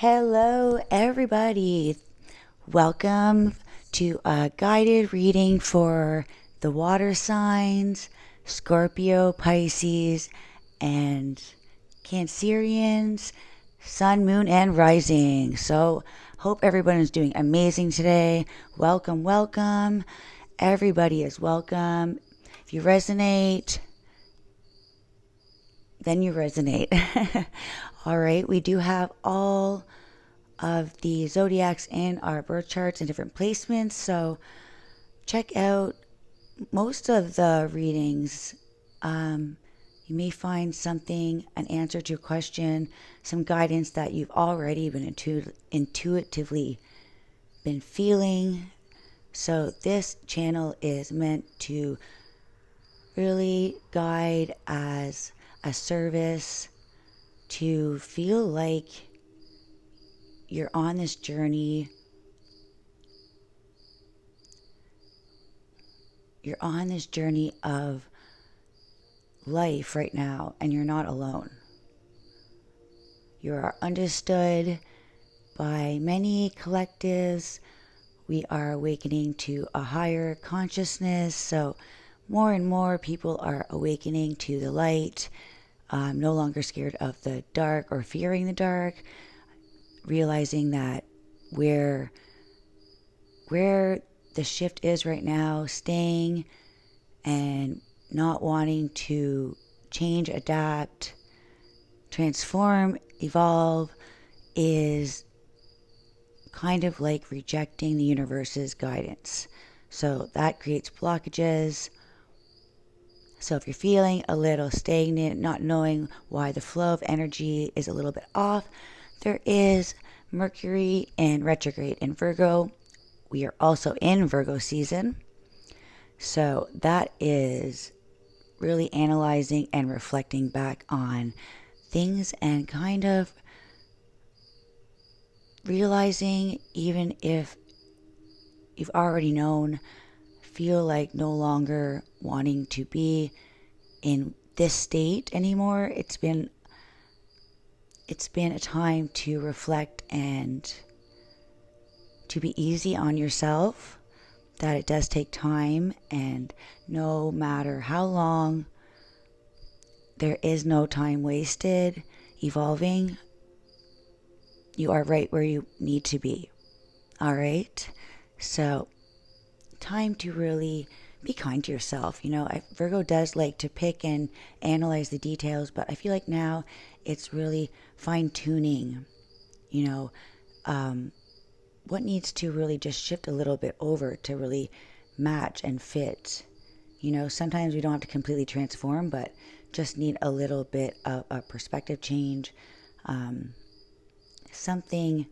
Hello, everybody. Welcome to a guided reading for the water signs, Scorpio, Pisces, and Cancerians, Sun, Moon, and Rising. So, hope everyone is doing amazing today. Welcome, welcome. Everybody is welcome. If you resonate, then you resonate. All right, we do have all of the zodiacs in our birth charts in different placements, so check out most of the readings. You may find something, an answer to a question, some guidance that you've already been intuitively been feeling. So this channel is meant to really guide as a service, to feel like you're on this journey. You're on this journey of life right now, and you're not alone. You are understood by many collectives. We are awakening to a higher consciousness, so more and more people are awakening to the light, no longer scared of the dark or fearing the dark, realizing that where the shift is right now, staying and not wanting to change, adapt, transform, evolve is kind of like rejecting the universe's guidance. So that creates blockages. So if you're feeling a little stagnant, not knowing why the flow of energy is a little bit off, there is Mercury in retrograde in Virgo. We are also in Virgo season. So that is really analyzing and reflecting back on things and kind of realizing, even if you've already known, feel like no longer wanting to be in this state anymore. It's been a time to reflect and to be easy on yourself, that it does take time, and no matter how long, there is no time wasted evolving. You are right where you need to be. All right? So, time to really be kind to yourself. Virgo does like to pick and analyze the details, but I feel like now it's really fine-tuning, what needs to really just shift a little bit over to really match and fit. Sometimes we don't have to completely transform, but just need a little bit of a perspective change. Something,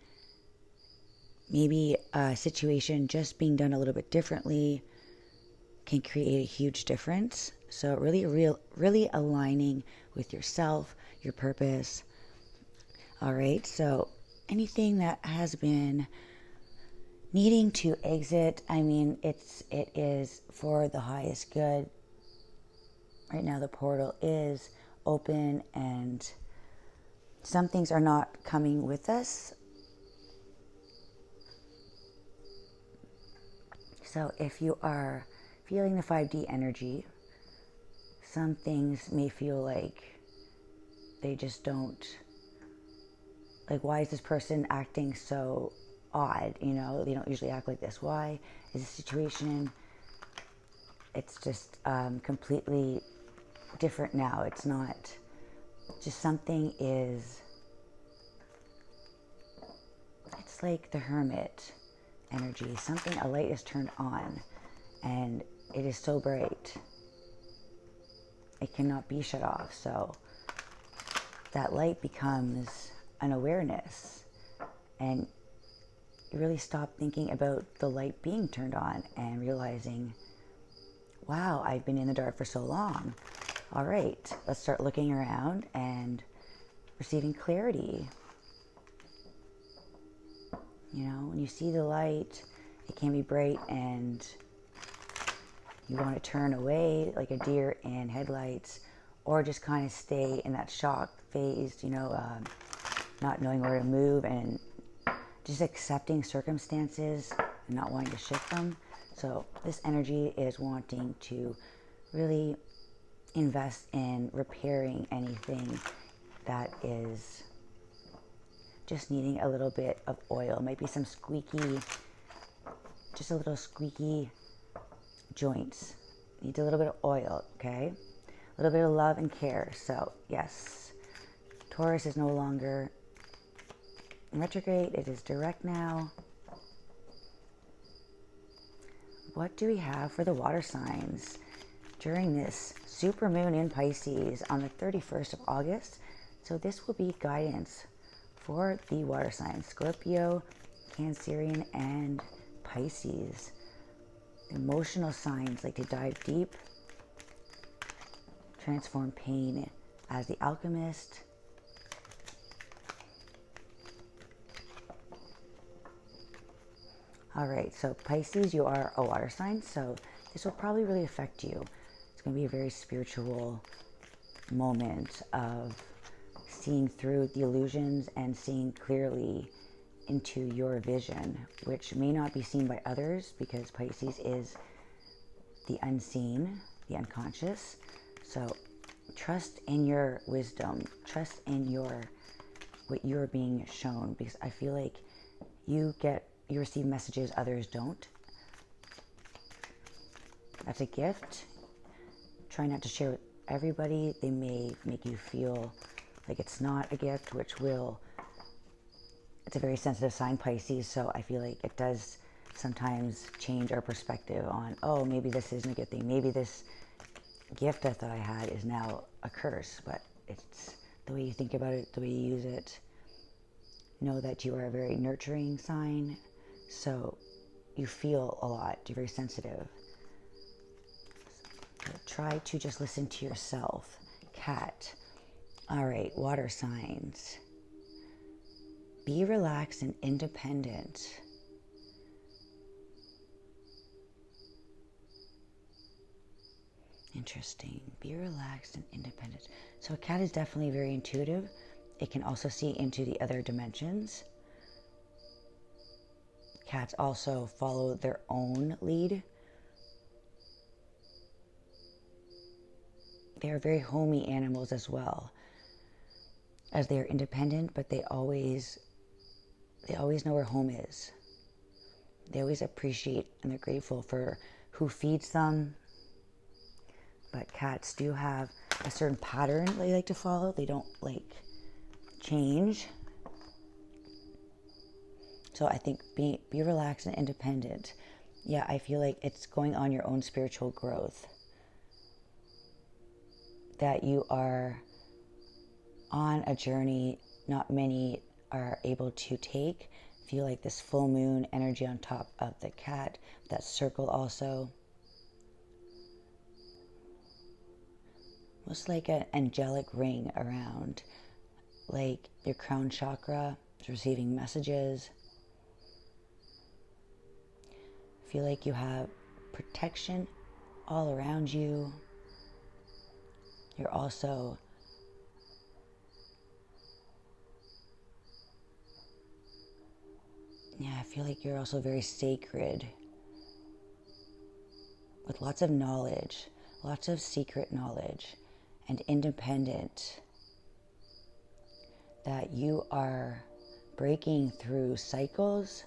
maybe a situation just being done a little bit differently can create a huge difference. So really aligning with yourself, your purpose. All right, so anything that has been needing to exit, it is for the highest good. Right now the portal is open and some things are not coming with us. So if you are feeling the 5D energy, some things may feel like they just don't, like, why is this person acting so odd? They don't usually act like this. Why is the situation, it's just completely different now. It's not just something is, it's like the Hermit energy. A light is turned on and it is so bright it cannot be shut off. So that light becomes an awareness, and you really stop thinking about the light being turned on and realizing, wow, I've been in the dark for so long. All right, let's start looking around and receiving clarity. When you see the light, it can be bright and you want to turn away like a deer in headlights, or just kind of stay in that shock phase, not knowing where to move, and just accepting circumstances and not wanting to shift them. So this energy is wanting to really invest in repairing anything that is just needing a little bit of oil. Maybe some squeaky, just a little squeaky joints. Needs a little bit of oil, okay? A little bit of love and care. So yes, Taurus is no longer in retrograde. It is direct now. What do we have for the water signs during this super moon in Pisces on the 31st of August? So this will be guidance for the water signs, Scorpio, Cancerian, and Pisces. Emotional signs like to dive deep, transform pain as the alchemist. All right, so Pisces, you are a water sign, so this will probably really affect you. It's going to be a very spiritual moment of seeing through the illusions and seeing clearly into your vision, which may not be seen by others because Pisces is the unseen, the unconscious. So trust in your wisdom, trust in what you're being shown, because I feel like you receive messages others don't. That's a gift. Try not to share with everybody. They may make you feel like it's not a gift, it's a very sensitive sign, Pisces, so I feel like it does sometimes change our perspective on, oh, maybe this isn't a good thing. Maybe this gift I thought I had is now a curse, but it's the way you think about it, the way you use it. Know that you are a very nurturing sign, so you feel a lot. You're very sensitive. So try to just listen to yourself. Cat. All right, water signs. Be relaxed and independent. Interesting. Be relaxed and independent. So a cat is definitely very intuitive. It can also see into the other dimensions. Cats also follow their own lead. They are very homey animals as well, as they are independent, but they always know where home is. They always appreciate and they're grateful for who feeds them. But cats do have a certain pattern they like to follow. They don't like change. So I think be relaxed and independent. Yeah, I feel like it's going on your own spiritual growth. That you are on a journey not many are able to take. Feel like this full moon energy on top of the cat, that circle also. Almost like an angelic ring around, like your crown chakra is receiving messages. Feel like you have protection all around you. You're also I feel like you're also very sacred with lots of knowledge, lots of secret knowledge, and independent. That you are breaking through cycles.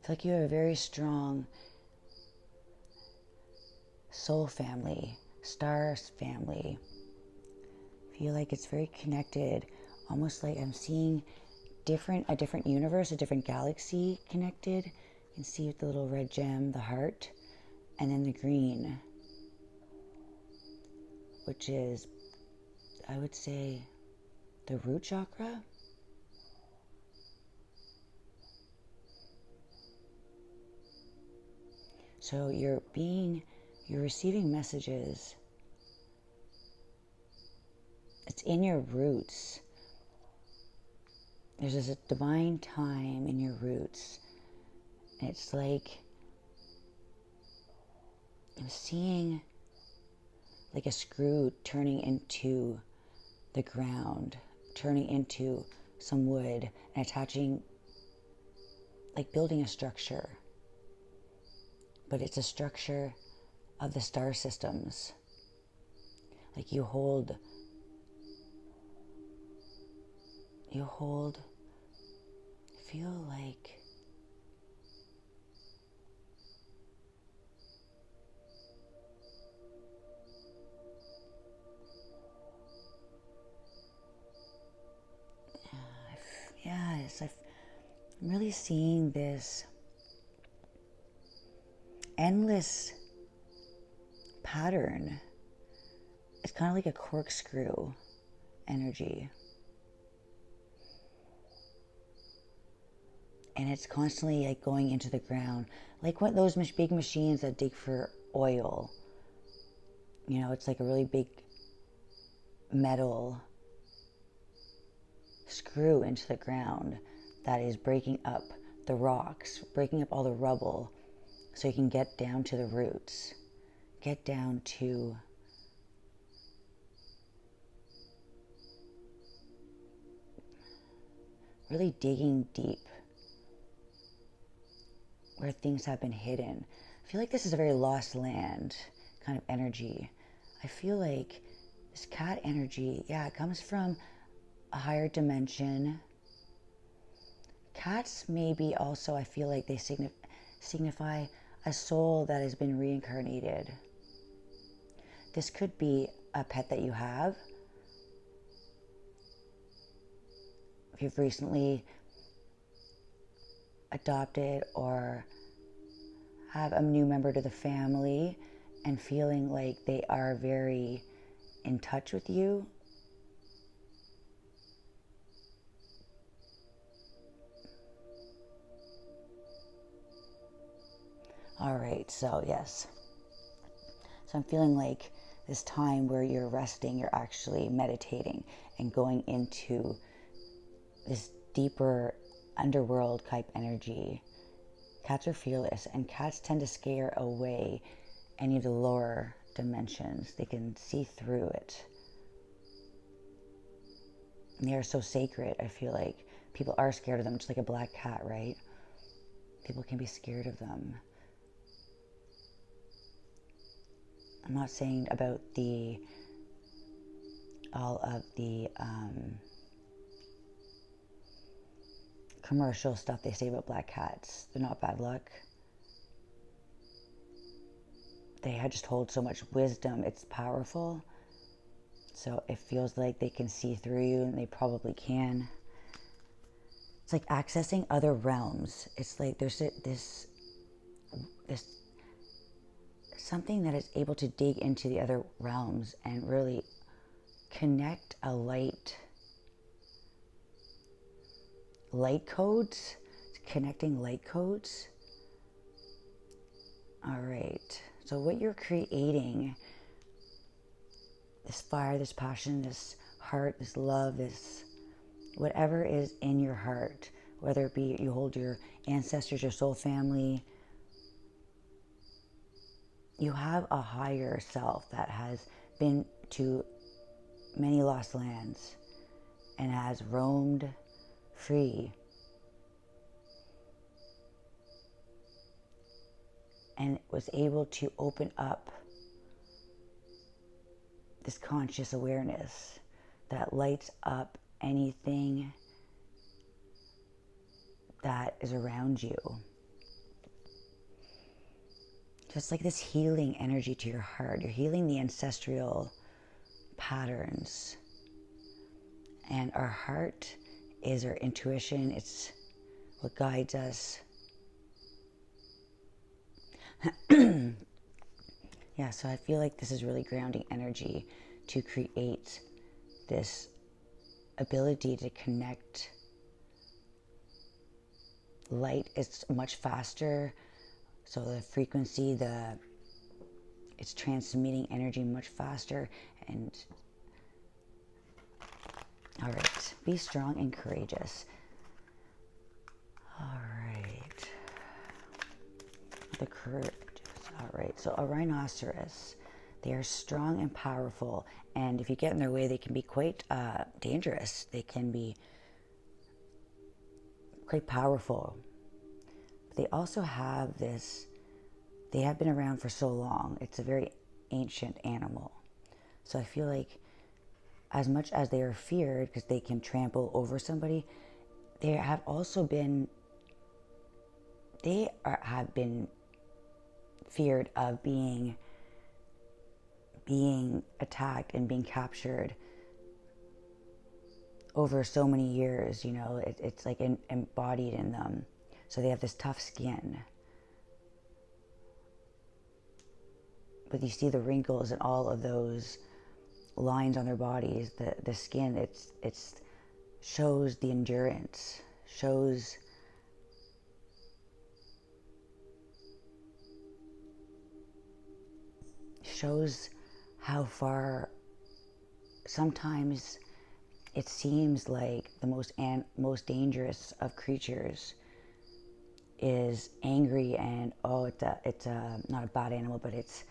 It's like you have a very strong soul family, star family. Feel like it's very connected, almost like I'm seeing a different universe, a different galaxy connected. You can see the little red gem, the heart, and then the green, which is, I would say, the root chakra. So you're receiving messages. It's in your roots there's this divine time in your roots. And it's like I'm seeing like a screw turning into the ground, turning into some wood and attaching, like building a structure. But it's a structure of the star systems. Like you hold, feel like I'm really seeing this endless pattern. It's kind of like a corkscrew energy. And it's constantly like going into the ground. Like what those big machines that dig for oil. You know, it's like a really big metal screw into the ground that is breaking up the rocks, breaking up all the rubble so you can get down to the roots, get down to really digging deep where things have been hidden. I feel like this is a very lost land kind of energy. I feel like this cat energy, yeah, it comes from a higher dimension. Cats maybe also, I feel like they signify a soul that has been reincarnated. This could be a pet that you have. If you've recently adopted or have a new member to the family and feeling like they are very in touch with you. All right, so yes. So I'm feeling like this time where you're resting, you're actually meditating and going into this deeper underworld type energy. Cats are fearless, and cats tend to scare away any of the lower dimensions. They can see through it. And they are so sacred, I feel like. People are scared of them, just like a black cat, right? People can be scared of them. I'm not saying about all of the commercial stuff they say about black cats. They're not bad luck. They just hold so much wisdom. It's powerful. So it feels like they can see through you, and they probably can. It's like accessing other realms. It's like there's this something that is able to dig into the other realms and really connect a light codes. It's connecting light codes. All right. So what you're creating, this fire, this passion, this heart, this love, this whatever is in your heart, whether it be you hold your ancestors, your soul family, you have a higher self that has been to many lost lands and has roamed free and was able to open up this conscious awareness that lights up anything that is around you. Just like this healing energy to your heart. You're healing the ancestral patterns. And our heart is our intuition. It's what guides us. Yeah, so I feel like this is really grounding energy to create this ability to connect. Light is much faster. So the frequency, it's transmitting energy much faster. And all right, be strong and courageous. the courage. All right, so a rhinoceros. They are strong and powerful, and if you get in their way, they can be quite dangerous. They can be quite powerful. But they also have this, they have been around for so long. It's a very ancient animal. So I feel like as much as they are feared because they can trample over somebody, they have also been, have been feared of being attacked and being captured over so many years. You know, it's like embodied in them. So they have this tough skin. But you see the wrinkles and all of those lines on their bodies, the skin, it's shows the endurance, shows how far sometimes it seems like the most dangerous of creatures is angry, and it's not a bad animal, but it's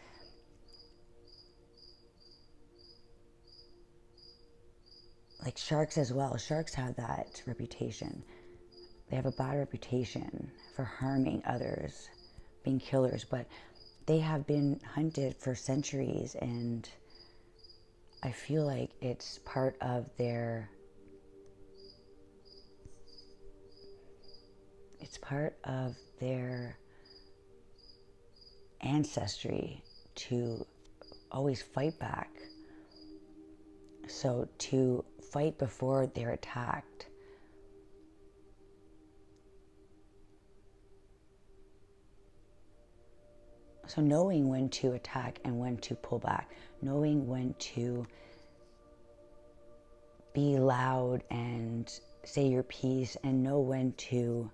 like sharks as well. Sharks have that reputation. They have a bad reputation for harming others, being killers, but they have been hunted for centuries, and I feel like it's part of their ancestry to always fight back. So to fight before they're attacked. So knowing when to attack and when to pull back, knowing when to be loud and say your piece, and know when to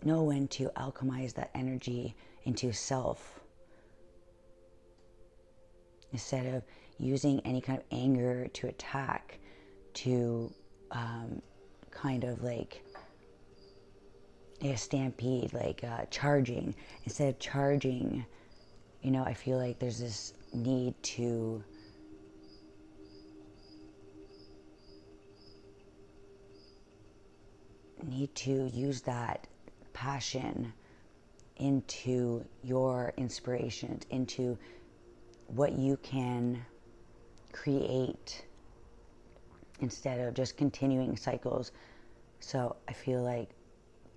alchemize that energy into self, instead of using any kind of anger to attack, to kind of like a stampede, like charging. Instead of charging, you know, I feel like there's this need to use that passion into your inspirations, into what you can create, instead of just continuing cycles. So I feel like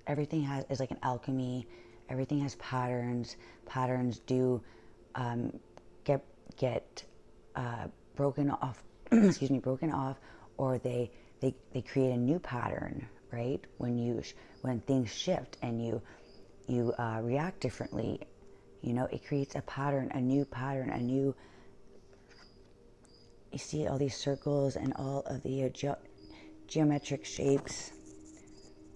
everything is like an alchemy. Everything has patterns. Patterns do get broken off. Excuse me, broken off, or they create a new pattern. Right, when things shift and you react differently, you know, it creates a pattern, a new pattern, a new. You see all these circles and all of the geometric shapes,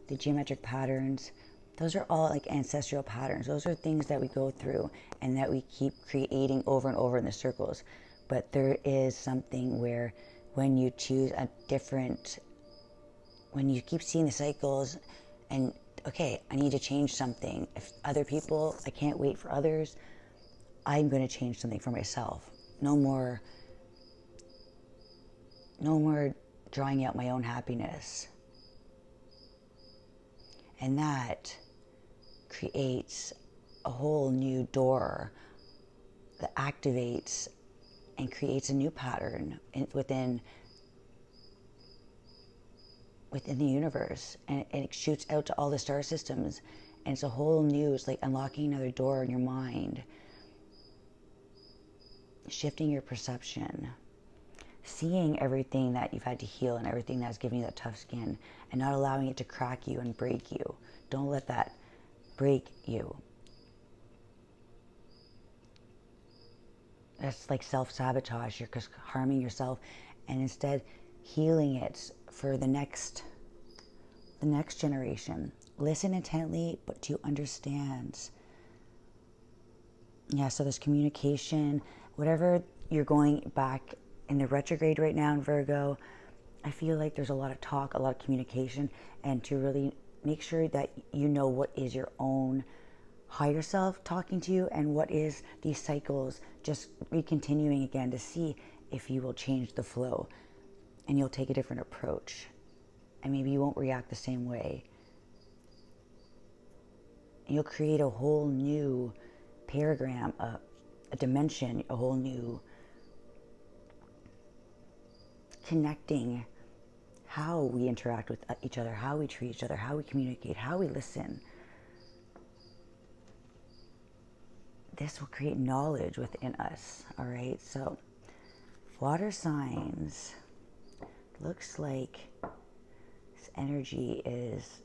the geometric patterns. Those are all like ancestral patterns. Those are things that we go through and that we keep creating over and over in the circles. But there is something where when you choose a different, when you keep seeing the cycles and, okay, I need to change something. If other people, I can't wait for others. I'm going to change something for myself. No more drawing out my own happiness. And that creates a whole new door that activates and creates a new pattern within the universe, and it shoots out to all the star systems, and it's a whole new, it's like unlocking another door in your mind, shifting your perception, seeing everything that you've had to heal and everything that's giving you that tough skin, and not allowing it to crack you and break you. Don't let that break you. That's like self-sabotage. You're just harming yourself, and instead healing it for the next generation. Listen intently, but to understand. Yeah, so there's communication. Whatever you're going back in the retrograde right now in Virgo, I feel like there's a lot of talk, a lot of communication, and to really make sure that you know what is your own higher self talking to you and what is these cycles just recontinuing again, to see if you will change the flow and you'll take a different approach. And maybe you won't react the same way. And you'll create a whole new paradigm, a dimension, a whole new connecting how we interact with each other, how we treat each other, how we communicate, how we listen. This will create knowledge within us, all right? So, water signs, looks like this energy is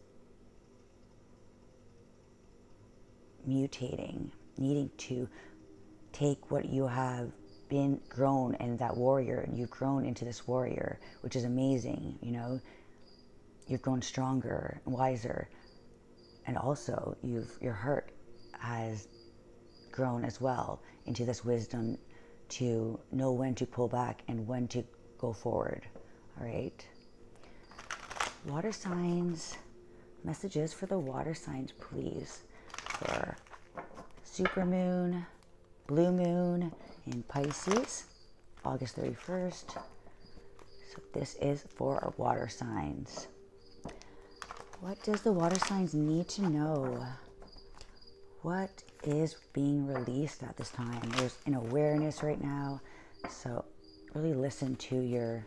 mutating, needing to take what you have been grown and that warrior, and you've grown into this warrior, which is amazing. You know, you've grown stronger and wiser, and also your heart has grown as well into this wisdom to know when to pull back and when to go forward. All right, water signs, messages for the water signs, please, for supermoon, blue moon in Pisces, August 31st. So this is for our water signs. What does the water signs need to know? What is being released at this time? There's an awareness right now. So really listen to your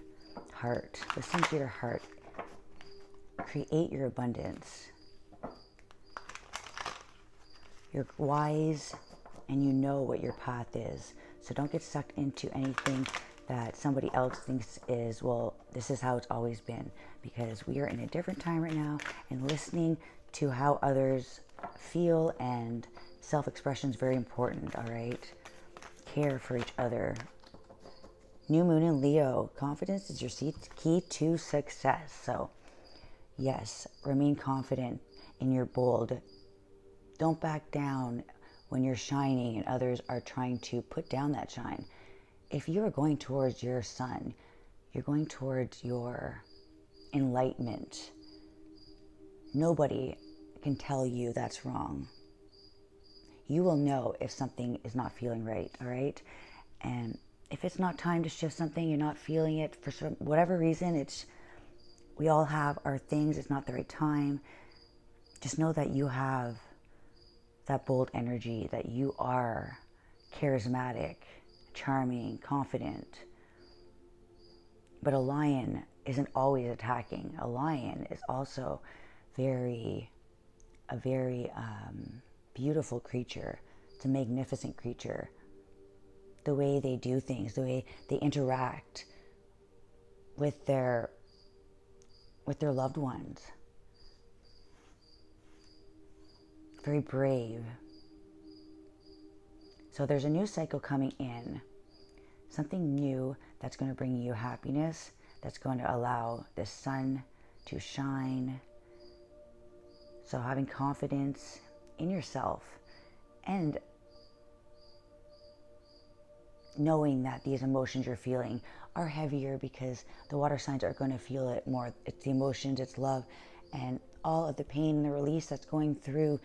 heart. Listen to your heart. Create your abundance. You're wise and you know what your path is. So don't get sucked into anything that somebody else thinks is, well, this is how it's always been. Because we are in a different time right now, and listening to how others feel and self-expression is very important, all right? Care for each other. New moon in Leo. Confidence is your key to success. So, yes, remain confident in your bold. Don't back down when you're shining and others are trying to put down that shine. If you are going towards your sun, you're going towards your enlightenment. Nobody can tell you that's wrong. You will know if something is not feeling right, all right? And if it's not time to shift something, you're not feeling it for whatever reason, we all have our things, it's not the right time. Just know that you have that bold energy, that you are charismatic, charming, confident. But a lion isn't always attacking. A lion is also a very beautiful creature. It's a magnificent creature. The way they do things, the way they interact with their loved ones. Very brave. So there's a new cycle coming in. Something new that's going to bring you happiness, that's going to allow the sun to shine. So having confidence in yourself and knowing that these emotions you're feeling are heavier, because the water signs are going to feel it more. It's the emotions, it's love, and all of the pain and the release that's going through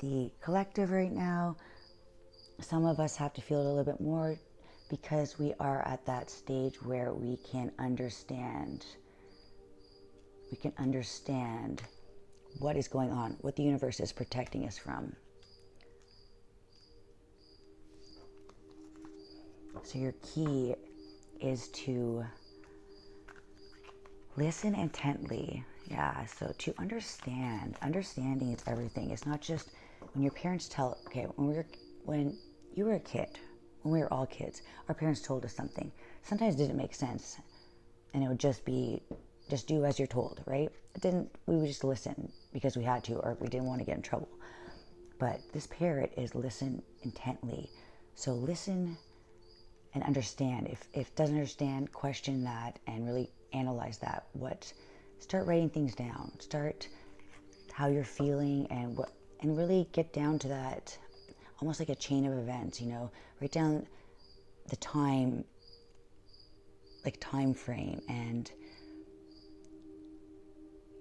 the collective right now. Some of us have to feel it a little bit more because we are at that stage where we can understand. We can understand what is going on, what the universe is protecting us from. So your key is to listen intently. Yeah, so to understand. Understanding is everything. It's not just when your parents tell, okay, when you were a kid, when we were all kids, our parents told us something. Sometimes it didn't make sense. And it would just be, just do as you're told, right? We would just listen because we had to, or we didn't want to get in trouble. But this parrot is listen intently. So listen and understand. If it doesn't understand, question that and really analyze that. Start writing things down. Start how you're feeling and really get down to that, almost like a chain of events, write down the time frame and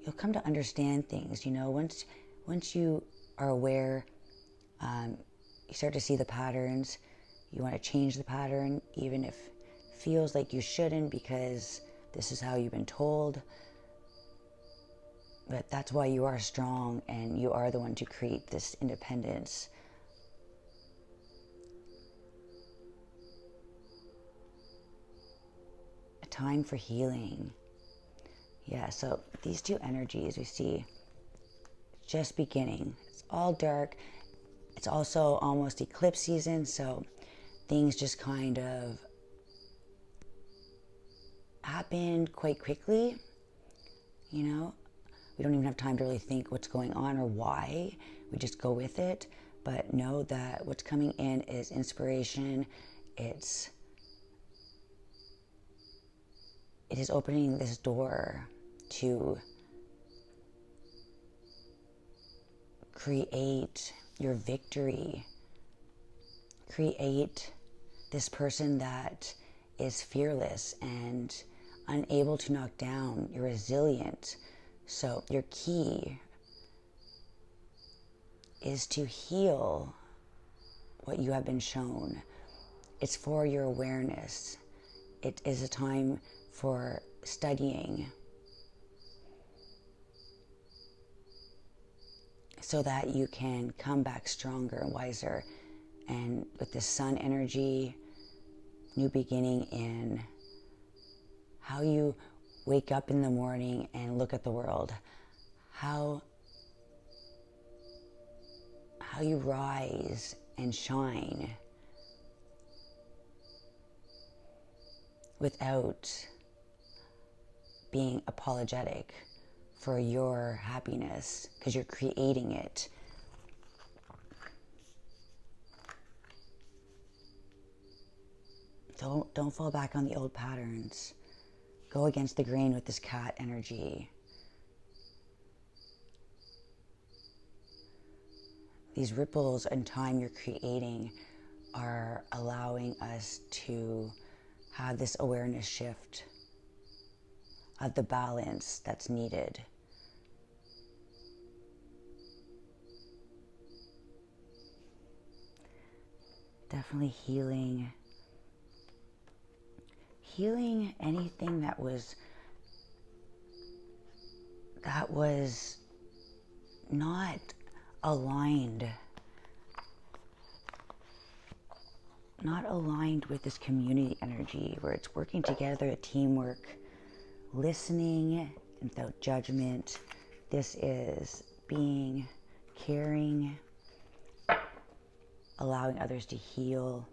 you'll come to understand things, you know, once you are aware, you start to see the patterns. You want to change the pattern, even if it feels like you shouldn't, because this is how you've been told. But that's why you are strong, and you are the one to create this independence. A time for healing. Yeah, so these two energies we see just beginning. It's all dark. It's also almost eclipse season, so things just kind of happen quite quickly. You know, we don't even have time to really think what's going on or why. We just go with it. But know that what's coming in is inspiration. It is opening this door to create your victory. Create this person that is fearless and unable to knock down. You're resilient. So your key is to heal what you have been shown. It's for your awareness. It is a time for studying, so that you can come back stronger and wiser. And with the sun energy, new beginning in how you wake up in the morning and look at the world, how you rise and shine without being apologetic for your happiness, because you're creating it. Don't fall back on the old patterns. Go against the grain with this cat energy. These ripples in time you're creating are allowing us to have this awareness shift of the balance that's needed. Definitely healing anything that was not aligned with this community energy, where it's working together, teamwork, listening without judgment. This is being caring, allowing others to heal.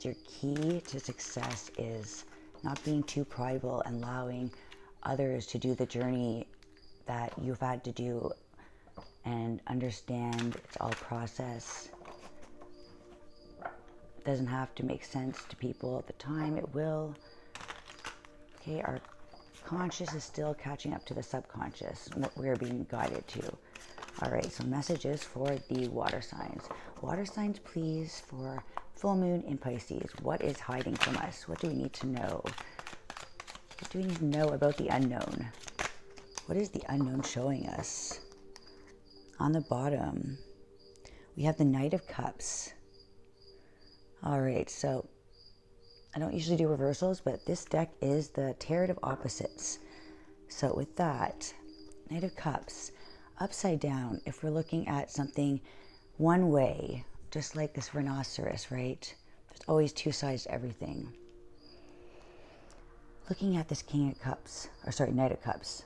Your key to success is not being too prideful and allowing others to do the journey that you've had to do, and understand it's all process. It doesn't have to make sense to people at the time. It will. Okay, our conscious is still catching up to the subconscious, what we're being guided to. All right, so messages for the water signs. Water signs, please, for full moon in Pisces. What is hiding from us? What do we need to know? What do we need to know about the unknown? What is the unknown showing us? On the bottom, we have the Knight of Cups. All right, so I don't usually do reversals, but this deck is the Tarot of Opposites. So with that, Knight of Cups, upside down, if we're looking at something one way, just like this rhinoceros, right? There's always two sides to everything. Looking at this King of Cups, or sorry, Knight of Cups,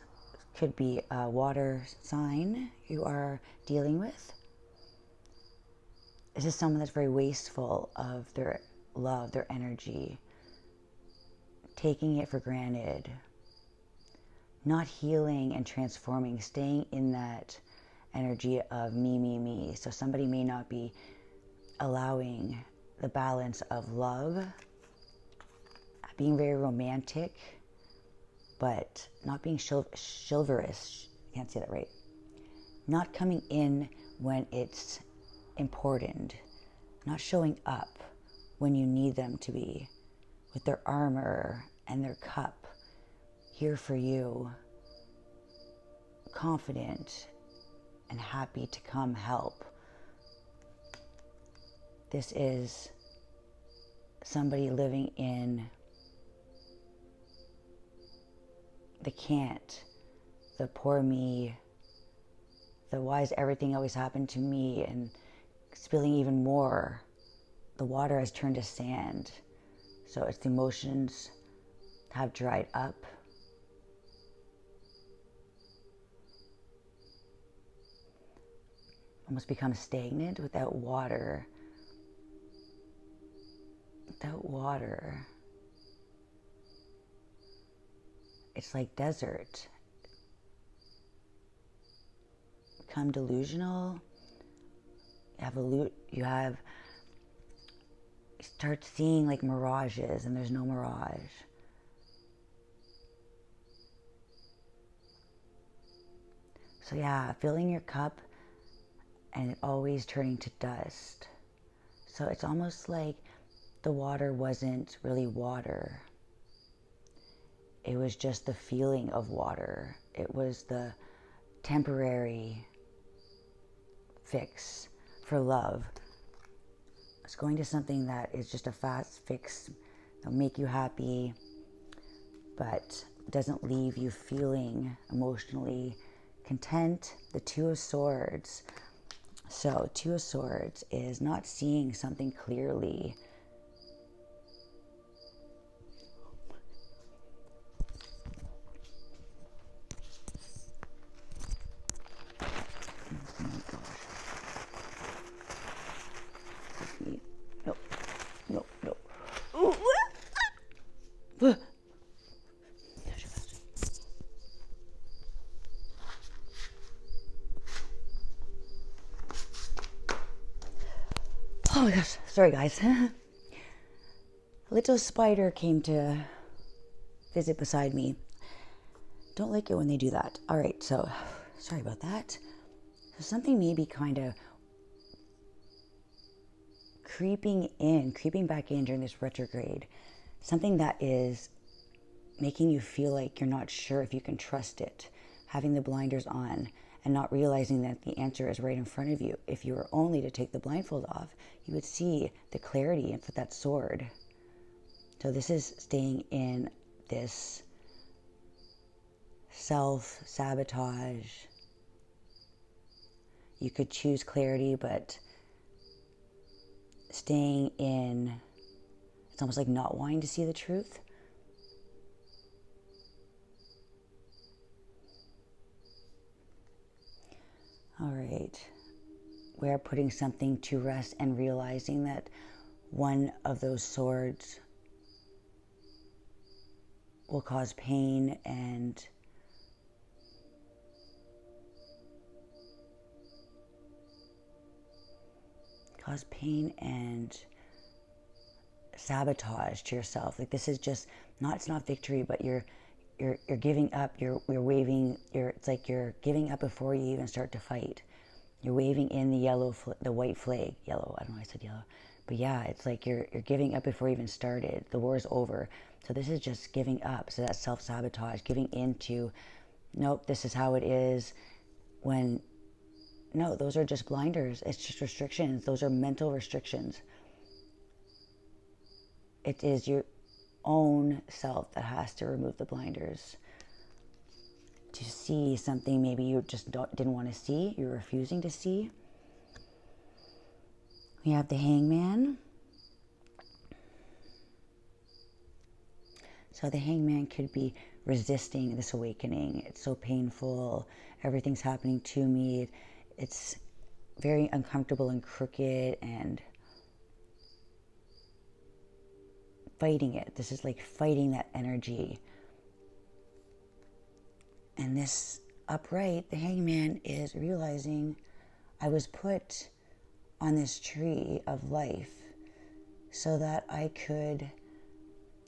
could be a water sign you are dealing with. This is someone that's very wasteful of their love, their energy, taking it for granted, not healing and transforming, staying in that energy of me, me, me. So somebody may not be allowing the balance of love, being very romantic, but not being chivalrous. Can't say that right. Not coming in when it's important, not showing up when you need them to be, with their armor and their cup, here for you, confident and happy to come help. This is somebody living in the can't, the poor me, the why is everything always happened to me, and spilling even more. The water has turned to sand. So it's the emotions have dried up. Almost become stagnant without water. Without water. It's like desert. Become delusional. You start seeing like mirages, and there's no mirage. So yeah, filling your cup and it always turning to dust. So it's almost like the water wasn't really water. It was just the feeling of water. It was the temporary fix for love. It's going to something that is just a fast fix. That'll make you happy, but doesn't leave you feeling emotionally content. The Two of Swords. So Two of Swords is not seeing something clearly. Oh my gosh, sorry guys. A little spider came to visit beside me. Don't like it when they do that. All right, so sorry about that. So something maybe kind of creeping back in during this retrograde. Something that is making you feel like you're not sure if you can trust it. Having the blinders on and not realizing that the answer is right in front of you. If you were only to take the blindfold off, you would see the clarity and put that sword. So this is staying in this self-sabotage. You could choose clarity, but staying in, it's almost like not wanting to see the truth. All right, we're putting something to rest and realizing that one of those swords will cause pain and sabotage to yourself. Like this is just not, it's not victory, but you're giving up, you're waving, it's like you're giving up before you even start to fight. You're waving in the white flag, yellow, I don't know why I said yellow. But yeah, it's like you're giving up before you even started. The war is over. So this is just giving up. So that's self-sabotage, giving into, nope, this is how it is. When, no, those are just blinders. It's just restrictions. Those are mental restrictions. It is your own self that has to remove the blinders to see something maybe you just didn't want to see, you're refusing to see. We have the Hangman. So the Hangman could be resisting this awakening. It's so painful. Everything's happening to me. It's very uncomfortable and crooked and fighting it. This is like fighting that energy. And this upright, the Hangman, is realizing I was put on this tree of life so that I could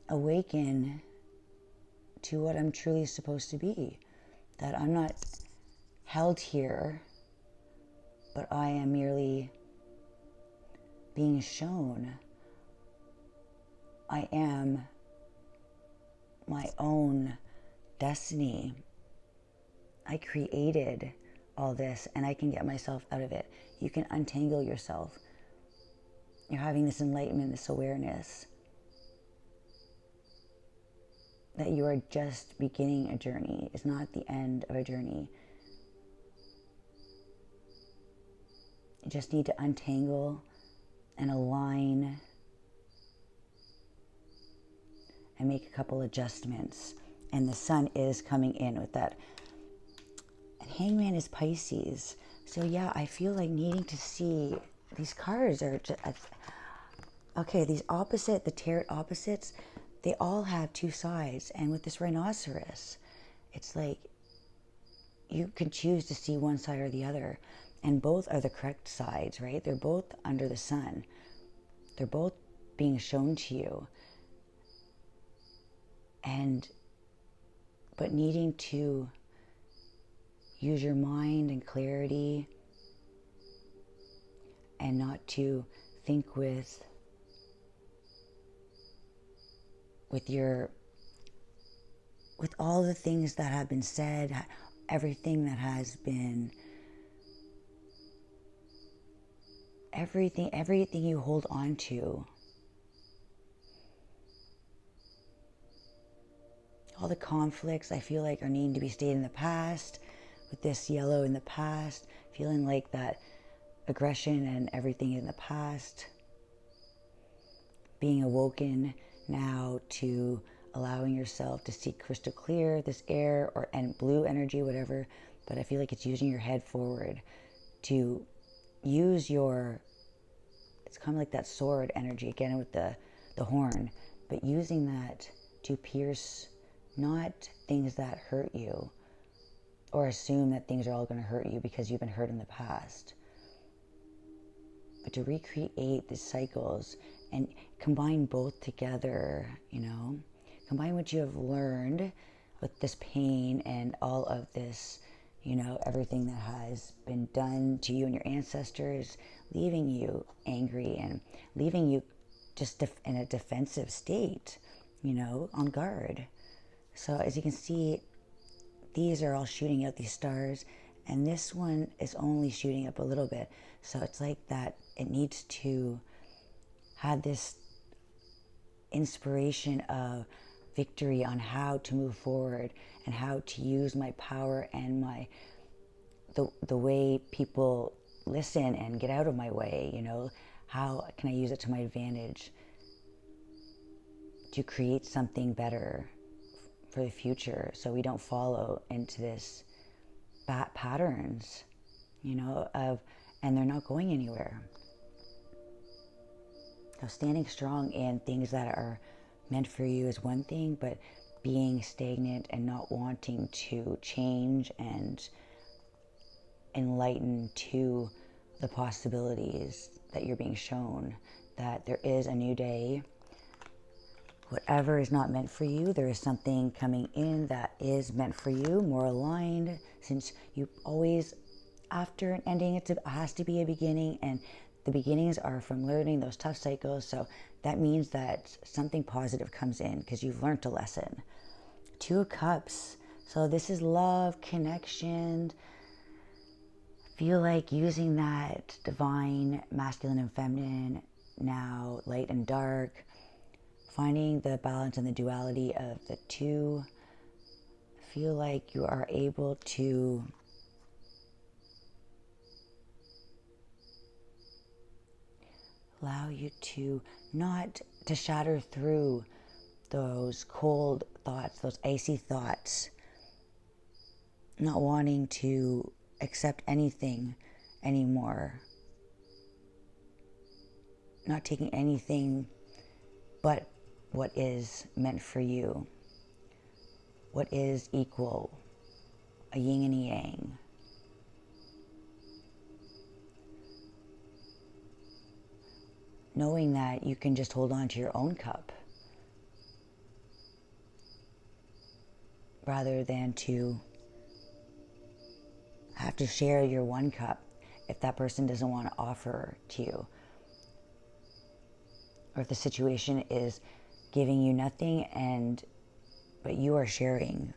awaken to what I'm truly supposed to be. That I'm not held here, but I am merely being shown I am my own destiny. I created all this and I can get myself out of it. You can untangle yourself. You're having this enlightenment, this awareness that you are just beginning a journey. It's not the end of a journey. You just need to untangle and align and make a couple adjustments. And the sun is coming in with that. And Hangman is Pisces. So yeah, I feel like needing to see, these cards are just, okay, these opposite, the tarot opposites, they all have two sides. And with this rhinoceros, it's like you can choose to see one side or the other. And both are the correct sides, right? They're both under the sun. They're both being shown to you. But needing to use your mind and clarity and not to think with all the things that have been said, everything that has been, everything you hold on to, all the conflicts I feel like are needing to be stayed in the past, with this yellow in the past, feeling like that aggression and everything in the past, being awoken now to allowing yourself to see crystal clear, this air and blue energy, whatever. But I feel like it's using your head forward to use your, it's kind of like that sword energy again with the horn, but using that to pierce not things that hurt you or assume that things are all going to hurt you because you've been hurt in the past, but to recreate these cycles and combine both together, you know, combine what you have learned with this pain and all of this, you know, everything that has been done to you and your ancestors, leaving you angry and leaving you just in a defensive state, you know, on guard. So as you can see, these are all shooting out these stars, and this one is only shooting up a little bit. So it's like that it needs to have this inspiration of victory on how to move forward and how to use my power and the way people listen and get out of my way, you know, how can I use it to my advantage to create something better for the future, so we don't follow into this bad patterns, you know, and they're not going anywhere. So standing strong in things that are meant for you is one thing, but being stagnant and not wanting to change and enlighten to the possibilities that you're being shown, that there is a new day. Whatever is not meant for you, there is something coming in that is meant for you, more aligned, since you always, after an ending, it has to be a beginning, and the beginnings are from learning those tough cycles. So that means that something positive comes in because you've learned a lesson. 2 of Cups. So this is love, connection. Feel like using that divine masculine and feminine now, light and dark, finding the balance and the duality of the two. Feel like you are able to allow you to not to shatter through those cold thoughts, those icy thoughts, not wanting to accept anything anymore, not taking anything but what is meant for you, what is equal, a yin and a yang. Knowing that you can just hold on to your own cup rather than to have to share your one cup if that person doesn't want to offer to you, or if the situation is giving you nothing but you are sharing.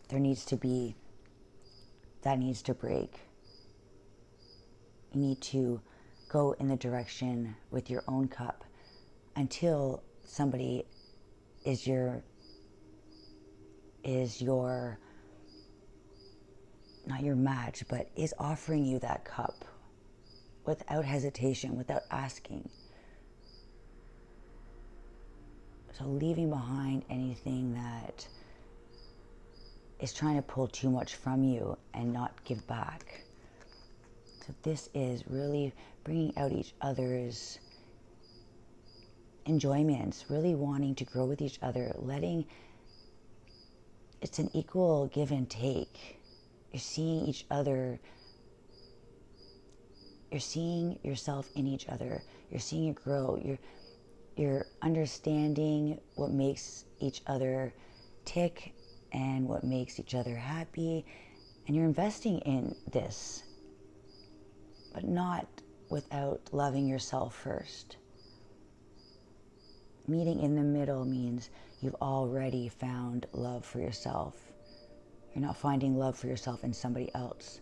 there needs to be, that needs to break. You need to go in the direction with your own cup until somebody is your, not your match, but is offering you that cup without hesitation, without asking. So leaving behind anything that is trying to pull too much from you and not give back. So this is really bringing out each other's enjoyments, really wanting to grow with each other, it's an equal give and take. You're seeing each other, you're seeing yourself in each other, you're seeing it grow, you're understanding what makes each other tick and what makes each other happy, and you're investing in this, but not without loving yourself first. Meeting in the middle means you've already found love for yourself. You're not finding love for yourself in somebody else.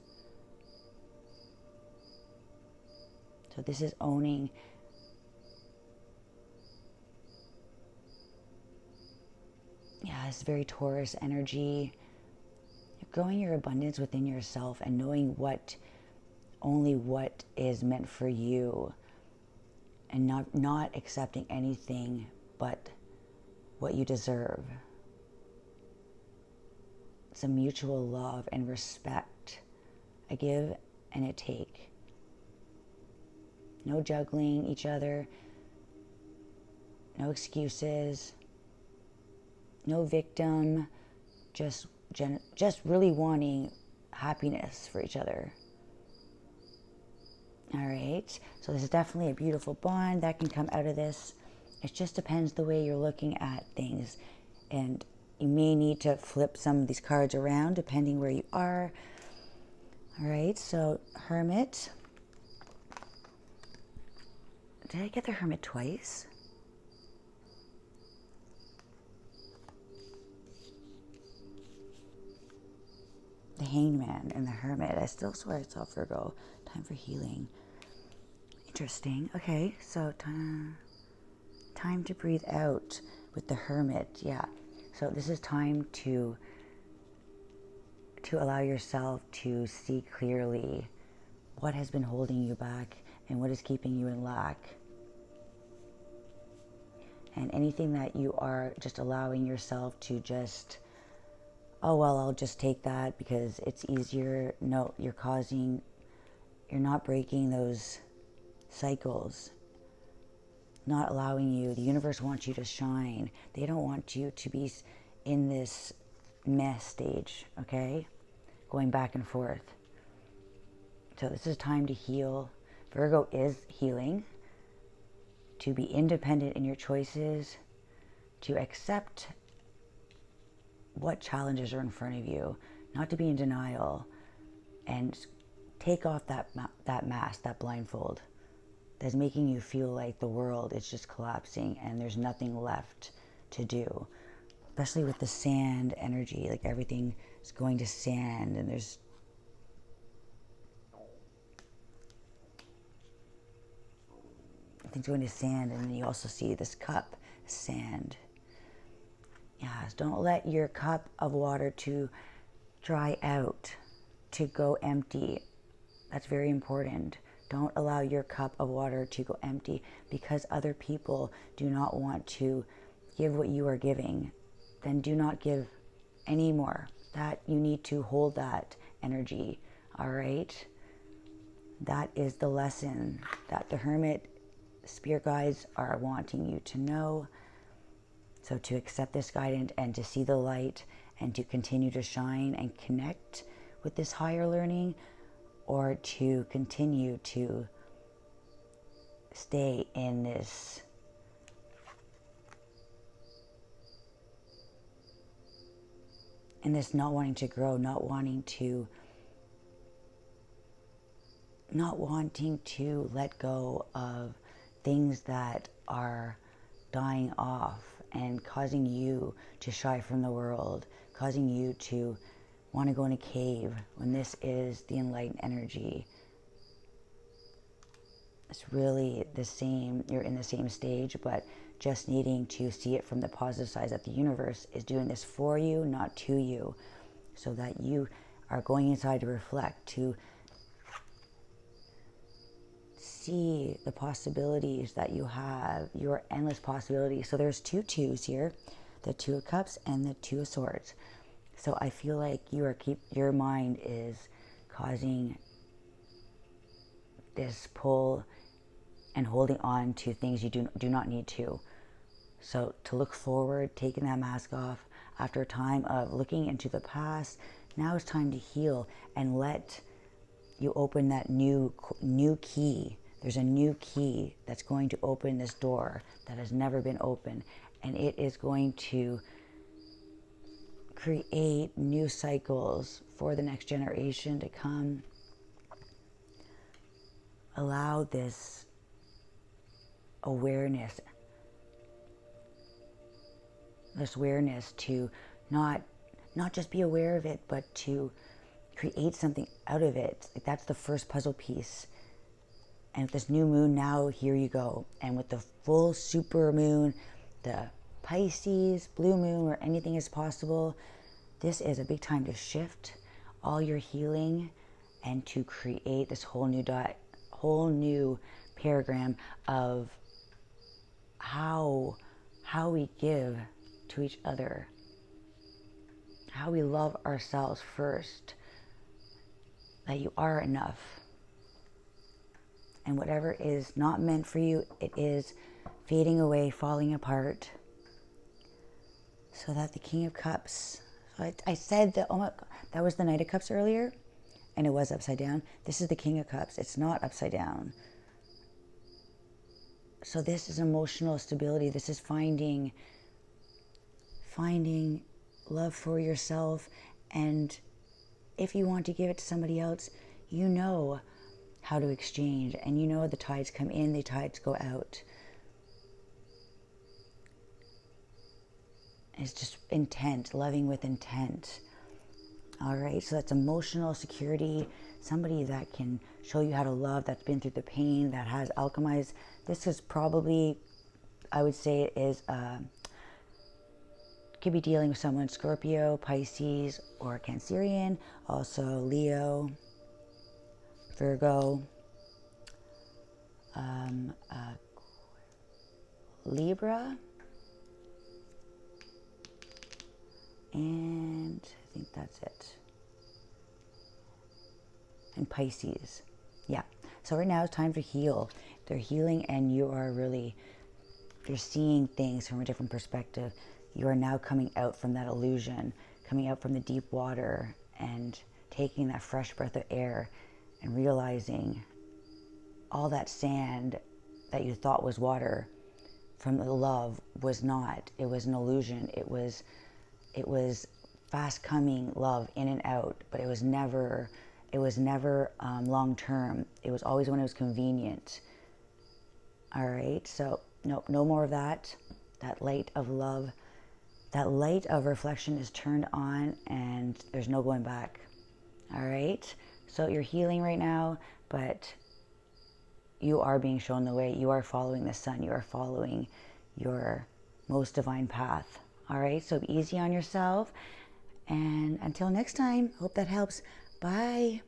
So this is owning it's very Taurus energy. You're growing your abundance within yourself and knowing only what is meant for you, and not accepting anything but what you deserve. It's a mutual love and respect, a give and a take. No juggling each other, no excuses, no victim, just really wanting happiness for each other. All right, so this is definitely a beautiful bond that can come out of this. It just depends the way you're looking at things, and you may need to flip some of these cards around depending where you are. All right, so Hermit. Did I get the Hermit twice? The Hangman and the Hermit. I still swear I saw Virgo. Time for healing. Interesting. Okay, so time to breathe out with the Hermit. Yeah. So this is time to allow yourself to see clearly what has been holding you back and what is keeping you in lack. And anything that you are just allowing yourself to just, oh, well, I'll just take that because it's easier. No, you're not breaking those cycles. Not allowing you. The universe wants you to shine. They don't want you to be in this mess stage, okay? Going back and forth. So this is time to heal. Virgo is healing. To be independent in your choices. To accept what challenges are in front of you. Not to be in denial. And take off that mask, that blindfold. That's making you feel like the world is just collapsing and there's nothing left to do. Especially with the sand energy, like everything is going to sand, and there's everything's going to sand, and then you also see this cup, sand. Yes, don't let your cup of water to dry out, to go empty. That's very important. Don't allow your cup of water to go empty because other people do not want to give what you are giving. Then do not give any more. That you need to hold that energy, all right? That is the lesson that the Hermit spirit guides are wanting you to know. So to accept this guidance and to see the light and to continue to shine and connect with this higher learning, or to continue to stay in this not wanting to grow, not wanting to let go of things that are dying off and causing you to shy from the world, causing you to want to go in a cave, when this is the enlightened energy. It's really the same, you're in the same stage, but just needing to see it from the positive side, that the universe is doing this for you, not to you, so that you are going inside to reflect, to see the possibilities that you have, your endless possibilities. So there's two twos here, the Two of Cups and the Two of Swords. So I feel like your mind is causing this pull and holding on to things you do not need to. So to look forward, taking that mask off after a time of looking into the past, now it's time to heal and let you open that new key. There's a new key that's going to open this door that has never been opened, and it is going to create new cycles for the next generation to come. Allow this awareness to not just be aware of it, but to create something out of it. Like, that's the first puzzle piece. And with this new moon, now here you go. And with the full super moon, the Pisces, blue moon, where anything is possible, this is a big time to shift all your healing and to create this whole new paradigm of how we give to each other, how we love ourselves first, that you are enough. And whatever is not meant for you, it is fading away, falling apart. So that the King of Cups, so I said that, oh my God, that was the Knight of Cups earlier, and it was upside down. This is the King of Cups. It's not upside down. So this is emotional stability. This is finding love for yourself. And if you want to give it to somebody else, you know how to exchange. And you know the tides come in, the tides go out. It's just intent, loving with intent. All right, so that's emotional security. Somebody that can show you how to love, that's been through the pain, that has alchemized. This is probably, I would say, could be dealing with someone Scorpio, Pisces, or Cancerian. Also Leo, Virgo, Libra, and I think that's it. And Pisces. Yeah. So right now it's time to heal. They're healing, and you're seeing things from a different perspective. You are now coming out from that illusion, coming out from the deep water and taking that fresh breath of air and realizing all that sand that you thought was water from the love was not. It was an illusion. It was fast coming love, in and out, but it was never long term. It was always when it was convenient. All right, so no more of that. That light of love, that light of reflection is turned on, and there's no going back. All right, so you're healing right now, but you are being shown the way. You are following the sun. You are following your most divine path. All right, so be easy on yourself. And until next time, hope that helps. Bye.